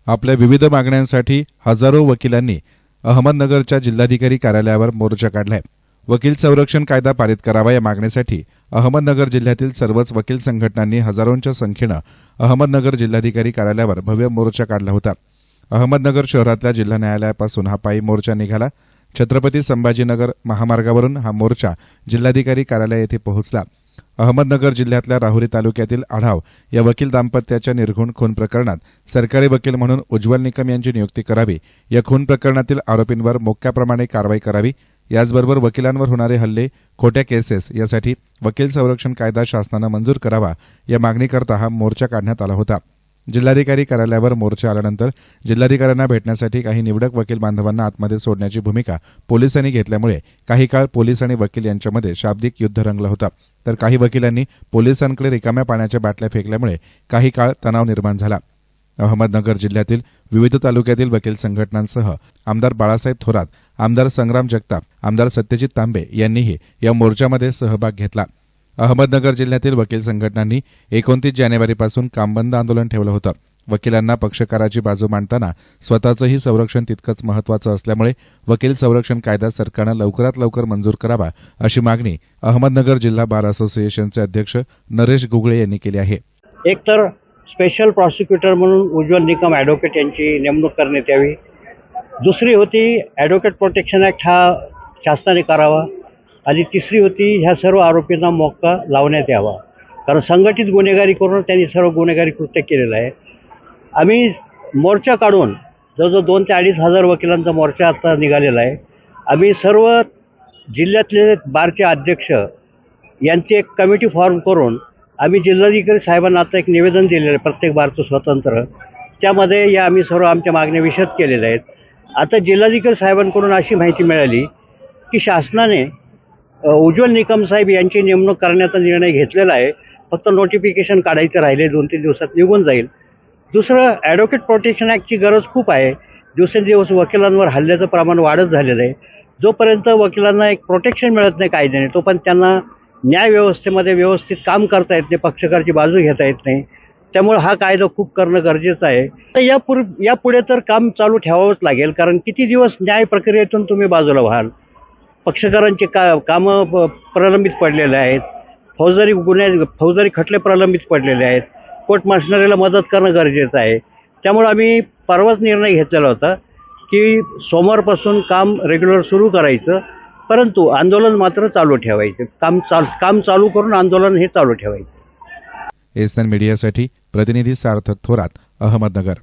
आपल्या विविध मागण्यांसाठी हजारो वकिलांनी अहमदनगरच्या जिल्हाधिकारी कार्यालयावर मोर्चा काढलाय। वकील संरक्षण कायदा पारित करावा या मागणीसाठी अहमदनगर जिल्ह्यातील सर्वच वकील संघटनांनी हजारोंच्या संख्येनं अहमदनगर जिल्हाधिकारी कार्यालयावर भव्य मोर्चा काढला होता। अहमदनगर शहरातल्या जिल्हा न्यायालयापासून हा पायी मोर्चा निघाला। छत्रपती संभाजीनगर महामार्गावरून हा मोर्चा जिल्हाधिकारी कार्यालय येथे पोहोचला। अहमदनगर जिल्ह्यातल्या राहुरी तालुक्यातील आढाव या वकील दाम्पत्याच्या निर्घृण खून प्रकरणात सरकारी वकील म्हणून उज्ज्वल निकम यांची नियुक्ती करावी, या खून प्रकरणातील आरोपींवर मोक्याप्रमाणे कारवाई करावी, याचबरोबर वकिलांवर होणारे हल्ले, खोट्या केसेस यासाठी वकील संरक्षण कायदा शासनानं मंजूर करावा या मागणीकरता हा मोर्चा काढण्यात आला होता। जिल्हाधिकारी कार्यालयावर मोर्चा आल्यानंतर जिल्हाधिकाऱ्यांना भेटण्यासाठी काही निवडक वकील बांधवांना आतमध्ये सोडण्याची भूमिका पोलिसांनी घेतल्यामुळे काही काळ पोलीस आणि वकील यांच्यामध्ये शाब्दिक युद्ध रंगलं होतं, तर काही वकिलांनी पोलिसांकडे रिकाम्या पाण्याच्या बाटल्या फेकल्यामुळे काही काळ तणाव निर्माण झाला। अहमदनगर जिल्ह्यातील विविध तालुक्यातील वकील संघटनांसह आमदार बाळासाहेब थोरात, आमदार संग्राम जगताप, आमदार सत्यजित तांबे यांनीही या मोर्चामध्ये सहभाग घेतला। अहमदनगर जिल्ह्यातील वकील संघटनांनी 29 जानेवारीपासून कामबंद आंदोलन ठेवलं होतं। वकिलांना पक्षकाराची बाजू मांडताना स्वतःचंही संरक्षण तितकंच महत्त्वाचं असल्यामुळे वकील संरक्षण कायदा सरकारनं लवकरात लवकर मंजूर करावा अशी मागणी अहमदनगर जिल्हा बार असोसिएशनचे अध्यक्ष नरेश गुगळे यांनी केली आहे। एकतर स्पेशल प्रॉसिक्युटर म्हणून उज्ज्वल निकम ॲडव्होकेट यांची नेमणूक करण्यात यावी। दुसरी होती ॲडव्होकेट प्रोटेक्शन ॲक्ट हा शासनाने करावा आणि तिसरी होती ह्या सर्व आरोपींना मोक्का लावण्यात यावा, कारण संघटित गुन्हेगारी करून त्यांनी सर्व गुन्हेगारी कृत्य केलेलं आहे। आम्ही मोर्चा काढून जवळजवळ 2 ते 2.5 हजार वकिलांचा मोर्चा आता निघालेला आहे। आम्ही सर्व जिल्ह्यातले बारचे अध्यक्ष यांची एक कमिटी फॉर्म करून आम्ही जिल्हाधिकारी साहेबांना आता एक निवेदन दिलेलं आहे, प्रत्येक बारचं स्वतंत्र। त्यामध्ये या आम्ही सर्व आमच्या मागण्या विशद केलेल्या आहेत। आता जिल्हाधिकारी साहेबांकडून अशी माहिती मिळाली की शासनाने उज्ज्वल निकम साहेब यांची नेमणूक करण्याचा निर्णय घेतलेला आहे, फक्त नोटिफिकेशन काढायचं राहिले, 2-3 दिवसात निघून जाईल। दुसरं, ॲडव्होकेट प्रोटेक्शन ॲक्टची गरज खूप आहे। दिवसेंदिवस वकिलांवर हल्ल्याचं प्रमाण वाढत झालेलं आहे। जोपर्यंत वकिलांना एक प्रोटेक्शन मिळत नाही कायद्याने, तोपर्यंत त्यांना न्यायव्यवस्थेमध्ये व्यवस्थित काम करता येत नाही, पक्षकाराची बाजू घेता येत नाही। त्यामुळे हा कायदा खूप करणं गरजेचं आहे। तर यापुढे तर काम चालू ठेवावंच लागेल, कारण किती दिवस न्याय प्रक्रियेतून तुम्ही बाजूला व्हाल। पक्षकारांचे कामं प्रलंबित पडलेले आहेत, फौजदारी खटले प्रलंबित पडलेले आहेत, कोर्ट मशिनरीला मदत करणं गरजेचं आहे। त्यामुळे आम्ही परवाच निर्णय घेतलेला होता की सोमवारपासून काम रेग्युलर सुरू करायचं, परंतु आंदोलन मात्र चालू ठेवायचे। काम चालू करून आंदोलन हे चालू ठेवायचे। एसएन मीडियासाठी प्रतिनिधी सार्थक थोरात, अहमदनगर।